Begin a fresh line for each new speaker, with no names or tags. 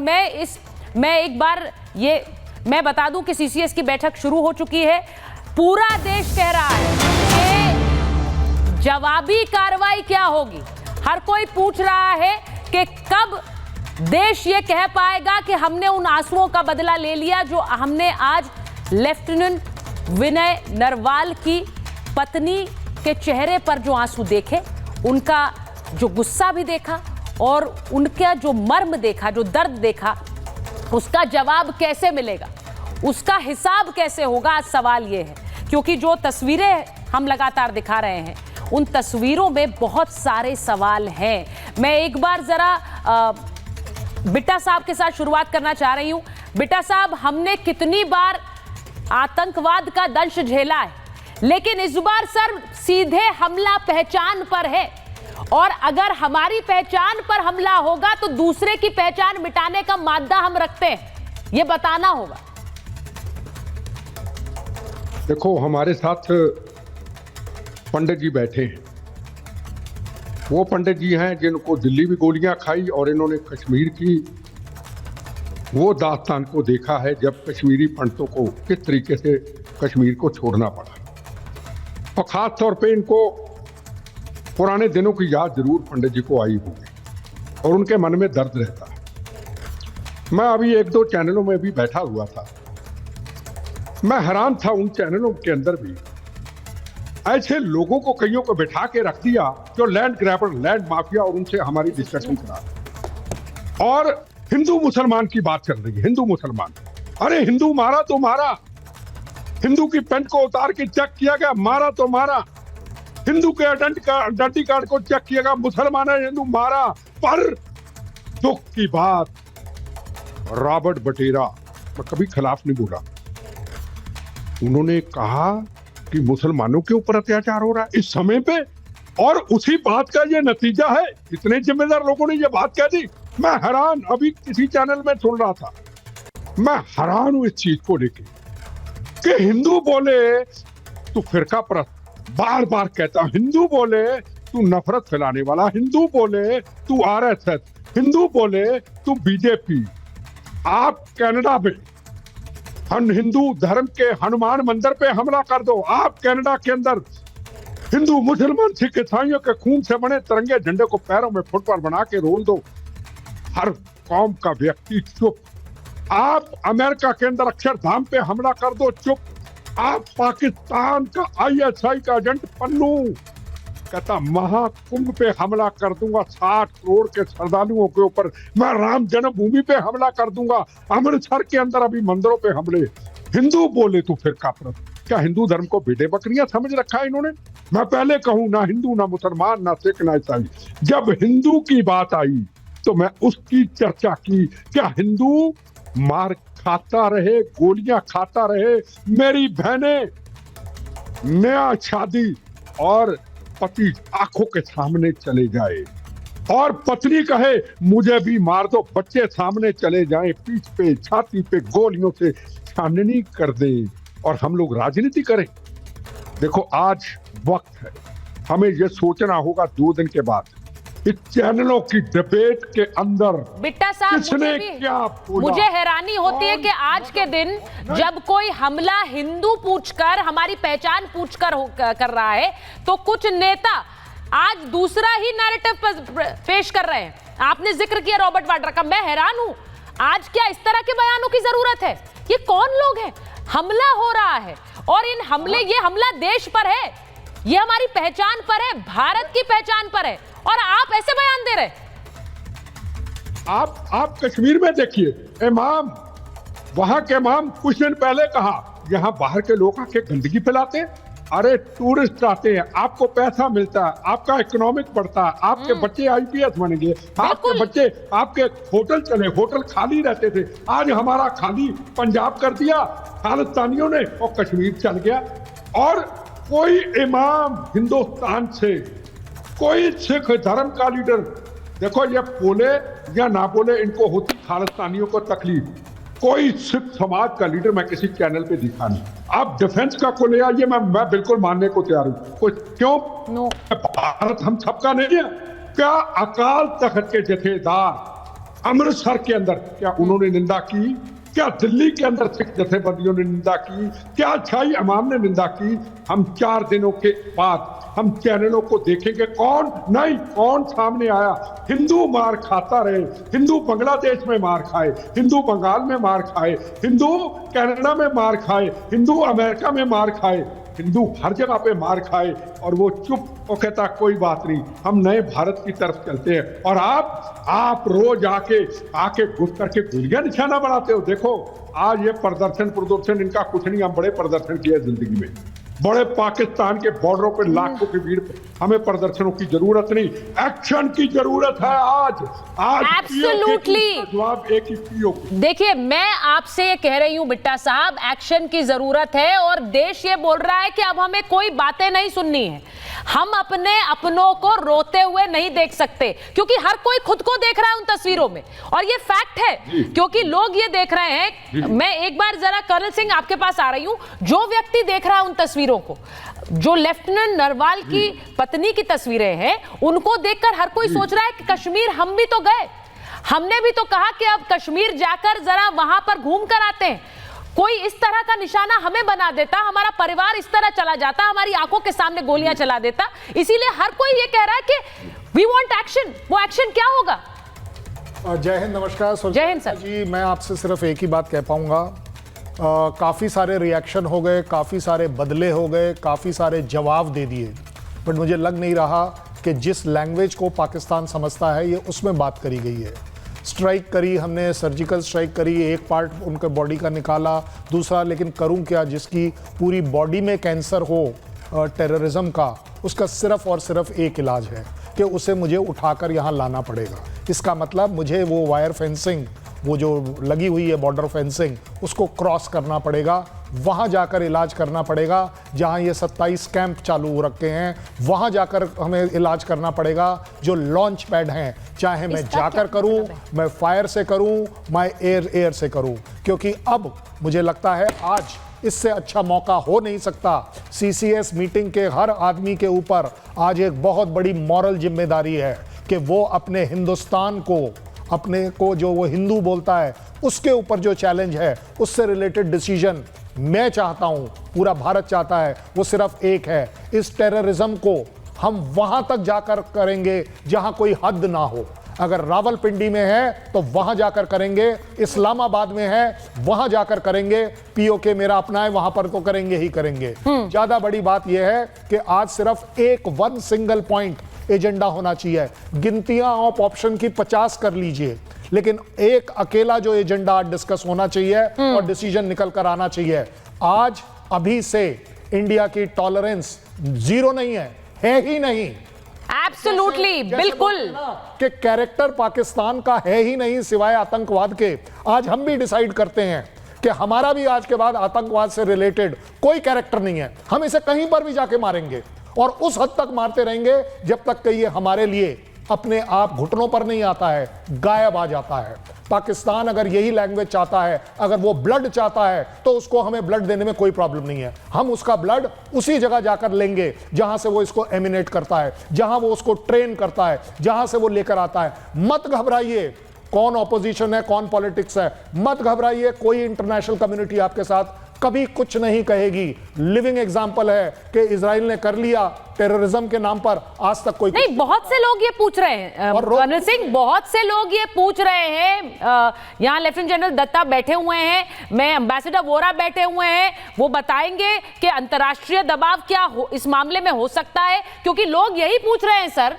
मैं एक बार ये मैं बता दूं कि सीसीएस की बैठक शुरू हो चुकी है। पूरा देश कह रहा है कि जवाबी कार्रवाई क्या होगी। हर कोई पूछ रहा है कि कब देश ये कह पाएगा कि हमने उन आंसुओं का बदला ले लिया जो हमने आज लेफ्टिनेंट विनय नरवाल की पत्नी के चेहरे पर जो आंसू देखे, उनका जो गुस्सा भी देखा और उनका जो मर्म देखा, जो दर्द देखा, उसका जवाब कैसे मिलेगा, उसका हिसाब कैसे होगा। आज सवाल ये है, क्योंकि जो तस्वीरें हम लगातार दिखा रहे हैं उन तस्वीरों में बहुत सारे सवाल हैं। मैं एक बार जरा बिट्टा साहब के साथ शुरुआत करना चाह रही हूं। बिट्टा साहब, हमने कितनी बार आतंकवाद का दंश झेला है, लेकिन इस बार सर सीधे हमला पहचान पर है, और अगर हमारी पहचान पर हमला होगा तो दूसरे की पहचान मिटाने का मादा हम रखते हैं, ये बताना होगा।
देखो, हमारे साथ पंडित जी बैठे हैं। वो पंडित जी हैं जिनको दिल्ली भी गोलियां खाई और इन्होंने कश्मीर की वो दास्तान को देखा है जब कश्मीरी पंडितों को किस तरीके से कश्मीर को छोड़ना पड़ा। और खास तौर पे इनको पुराने दिनों की याद जरूर पंडित जी को आई होगी और उनके मन में दर्द रहता है। मैं अभी एक दो चैनलों में भी बैठा हुआ था, मैं हैरान था उन चैनलों के अंदर भी ऐसे लोगों को कईयों को बिठा के रख दिया जो लैंड ग्रैबर, लैंड माफिया, और उनसे हमारी डिस्कशन करा। और हिंदू मुसलमान की बात चल रही है, हिंदू मुसलमान। अरे हिंदू मारा तो मारा, हिंदू की पेंट को उतार के चेक किया गया, मारा तो मारा। हिंदू के आइडेंटिटी कार्ड को चेक किया गया, मुसलमान है हिंदू मारा। पर दुख की बात, रॉबर्ट बटेरा, मैं कभी खिलाफ नहीं बोला, उन्होंने कहा कि मुसलमानों के ऊपर अत्याचार हो रहा है इस समय पे, और उसी बात का ये नतीजा है। इतने जिम्मेदार लोगों ने ये बात कह दी। मैं हैरान, अभी किसी चैनल में सुन रहा था, मैं हैरान हूं इस चीज को लेके कि हिंदू बोले तू फिरका परस्त, बार बार कहता हूं, हिंदू बोले तू नफरत फैलाने वाला, हिंदू बोले तू आरएसएस, हिंदू बोले तू बीजेपी। आप कनाडा में हिंदू धर्म के हनुमान मंदिर पे हमला कर दो, आप कनाडा के अंदर हिंदू मुसलमान सिख ईसाइयों के खून से बने तिरंगे झंडे को पैरों में फुट पर बना के रोल दो। हर कौम का व्यक्ति चुप। आप अमेरिका के अंदर अक्षरधाम पे हमला कर दो, चुप। आप पाकिस्तान का आईएसआई का एजेंट पन्नू कहता महाकुंभ पे हमला कर दूंगा, 60 करोड़ के श्रद्धालुओं के ऊपर, मैं राम जन्मभूमि पे हमला कर दूंगा, अमृतसर के अंदर अभी मंदिरों पे हमले। हिंदू बोले तो फिर काफिर। क्या हिंदू धर्म को भेड़े बकरियां समझ रखा है इन्होंने? मैं पहले कहूं, ना हिंदू, ना मुसलमान, ना सिख, ना ईसाई। जब हिंदू की बात आई तो मैं उसकी चर्चा की। क्या हिंदू मार खाता रहे, गोलियां खाता रहे, मेरी बहनें नया शादी और पति आंखों के सामने चले जाए और पत्नी कहे मुझे भी मार दो, बच्चे सामने चले जाएं, पीठ पे छाती पे गोलियों से छाननी कर दें और हम लोग राजनीति करें। देखो, आज वक्त है, हमें यह सोचना होगा 2 दिन के बाद इस चैनलों की डिबेट के अंदर
बिट्टा साहब,
किसने क्या बोला।
मुझे हैरानी होती है कि आज के दिन जब कोई हमला हिंदू पूछकर, हमारी पहचान पूछकर कर रहा है, तो कुछ नेता आज दूसरा ही नैरेटिव पेश कर रहे हैं। आपने जिक्र किया रॉबर्ट वाड्रा का, मैं हैरान हूं, आज क्या इस तरह के बयानों की जरूरत है? ये कौन लोग हैं? हमला हो रहा है और ये हमला देश पर है, ये हमारी पहचान पर है, भारत की पहचान पर है, और आप ऐसे बयान दे रहे।
आप कश्मीर में देखिए, इमाम, वहां के इमाम कुछ दिन पहले कहा यहां बाहर के लोग आके गंदगी फैलाते हैं। अरे टूरिस्ट आते हैं, आपको पैसा मिलता है, आपका इकोनॉमिक बढ़ता है, आपके बच्चे आईपीएस बनेंगे, आपके बच्चे, आपके होटल चले, होटल खाली रहते थे, आज हमारा खाली पंजाब कर दिया खालिस्तानियों ने और कश्मीर चल गया। और कोई इमाम हिंदुस्तान से, कोई सिख धर्म का लीडर, देखो ये बोले या ना बोले, इनको होती खालिस्तानियों को तकलीफ, कोई सिख समाज का लीडर मैं किसी चैनल पे दिखा नहीं। आप डिफेंस का को ले आइए, मैं बिल्कुल मानने को तैयार हूं। कोई क्यों? भारत हम सबका नहीं है क्या? अकाल तख्त के जथेदार अमृतसर के अंदर क्या उन्होंने निंदा की? क्या दिल्ली के अंदर सिख जथेबंदियों ने निंदा की? क्या शाही इमाम ने निंदा की? हम 4 दिनों के बाद हम चैनलों को देखेंगे, कौन सामने आया? हिंदू मार खाता रहे, हिंदू बांग्लादेश में मार खाए, हिंदू बंगाल में मार खाए, हिंदू कनाडा में मार खाए, हिंदू अमेरिका में मार खाए, हिंदू हर जगह पे मार खाए, और वो चुप वो कहता कोई बात नहीं, हम नए भारत की तरफ चलते हैं। और आप रोज आके घुस करके गोलियां निशाना बनाते हो। देखो आज ये प्रदर्शन इनका कुछ नहीं, हम बड़े प्रदर्शन किए जिंदगी में, बड़े पाकिस्तान के बॉर्डरों पर लाखों की भीड़, हमें प्रदर्शनों की जरूरत नहीं, एक्शन की जरूरत है। आज
एब्सोल्युटली
जवाब एक ही पीओके।
देखिए, मैं आपसे ये कह रही हूं बिट्टा साहब, एक्शन की जरूरत है, और देश ये बोल रहा है कि अब हमें कोई बातें नहीं सुननी है, हम अपनों को रोते हुए नहीं देख सकते, क्योंकि हर कोई खुद को देख रहा है उन तस्वीरों में, और ये फैक्ट है, क्योंकि लोग ये देख रहे हैं। मैं एक बार जरा कर्नल सिंह आपके पास आ रही हूं, जो व्यक्ति देख रहा है उन तस्वीरों को, जो लेफ्टिनेंट नरवाल की पत्नी की तस्वीरें हैं, उनको देखकर हर कोई सोच रहा है कि कश्मीर हम भी तो गए, हमने भी तो कहा कि अब कश्मीर जाकर जरा वहां पर घूम कर आते हैं, कोई इस तरह का निशाना हमें बना देता, हमारा परिवार इस तरह चला जाता, हमारी आंखों के सामने गोलियां चला देता। इसीलिए हर कोई ये कह रहा है कि वी वांट एक्शन। वो एक्शन क्या होगा?
जय हिंद, नमस्कार।
जय हिंद सर
जी, मैं आपसे सिर्फ एक ही बात कह पाऊंगा, काफ़ी सारे रिएक्शन हो गए, काफ़ी सारे बदले हो गए, काफ़ी सारे जवाब दे दिए, बट मुझे लग नहीं रहा कि जिस लैंग्वेज को पाकिस्तान समझता है ये उसमें बात करी गई है। स्ट्राइक करी हमने, सर्जिकल स्ट्राइक करी, एक पार्ट उनके बॉडी का निकाला, दूसरा लेकिन करूं क्या? जिसकी पूरी बॉडी में कैंसर हो टेररिज्म का, उसका सिर्फ और सिर्फ एक इलाज है कि उसे मुझे उठाकर यहाँ लाना पड़ेगा। इसका मतलब मुझे वो वायर फेंसिंग, वो जो लगी हुई है बॉर्डर फेंसिंग, उसको क्रॉस करना पड़ेगा, वहाँ जाकर इलाज करना पड़ेगा। जहाँ ये 27 कैंप चालू हो रखे हैं, वहाँ जाकर हमें इलाज करना पड़ेगा। जो लॉन्च पैड हैं, चाहे मैं जाकर करूँ, मैं फायर से करूँ, मैं एयर से करूँ, क्योंकि अब मुझे लगता है आज इससे अच्छा मौका हो नहीं सकता। CCS मीटिंग के हर आदमी के ऊपर आज एक बहुत बड़ी मॉरल जिम्मेदारी है कि वो अपने हिंदुस्तान को, अपने को जो वो हिंदू बोलता है, उसके ऊपर जो चैलेंज है, उससे रिलेटेड डिसीजन मैं चाहता हूं, पूरा भारत चाहता है, वो सिर्फ एक है, इस टेररिज्म को हम वहां तक जाकर करेंगे जहां कोई हद ना हो। अगर रावलपिंडी में है तो वहां जाकर करेंगे, इस्लामाबाद में है वहां जाकर करेंगे, POK मेरा अपना है वहां पर तो करेंगे ही करेंगे। ज्यादा बड़ी बात यह है कि आज सिर्फ एक वन सिंगल पॉइंट एजेंडा होना चाहिए। गिनतियां ऑफ ऑप्शन की 50 कर लीजिए, लेकिन एक अकेला जो एजेंडा डिस्कस होना चाहिए और डिसीजन निकल कर आना चाहिए। आज अभी से इंडिया की टॉलरेंस 0 नहीं है ही नहीं।
एब्सोल्युटली, बिल्कुल,
कि कैरेक्टर पाकिस्तान का है ही नहीं सिवाय आतंकवाद के। आज हम भी डिसाइड करते हैं कि हमारा भी आज के बाद आतंकवाद से रिलेटेड कोई कैरेक्टर नहीं है, हम इसे कहीं पर भी जाके मारेंगे, और उस हद तक मारते रहेंगे जब तक कि ये हमारे लिए अपने आप घुटनों पर नहीं आता है, गायब आ जाता है। पाकिस्तान अगर यही लैंग्वेज चाहता है, अगर वो ब्लड चाहता है, तो उसको हमें ब्लड देने में कोई प्रॉब्लम नहीं है। हम उसका ब्लड उसी जगह जाकर लेंगे जहां से वो इसको एमिनेट करता है, जहां वो उसको ट्रेन करता है, जहां से वो लेकर आता है। मत घबराइए, कौन ऑपोजिशन है, कौन पॉलिटिक्स है, मत घबराइए। कोई इंटरनेशनल कम्युनिटी आपके साथ कभी कुछ नहीं कहेगी। लिविंग एग्जांपल है कि इजराइल ने कर लिया टेररिज्म के नाम पर, आज तक कोई
नहीं। बहुत से लोग ये पूछ रहे हैं कर्नल सिंह, बहुत से लोग ये पूछ रहे हैं। यहाँ लेफ्टिनेंट जनरल दत्ता बैठे हुए हैं, मैं एम्बेसडर वोरा बैठे हुए हैं, वो बताएंगे कि अंतर्राष्ट्रीय दबाव क्या इस मामले में हो सकता है, क्योंकि लोग यही पूछ रहे हैं सर।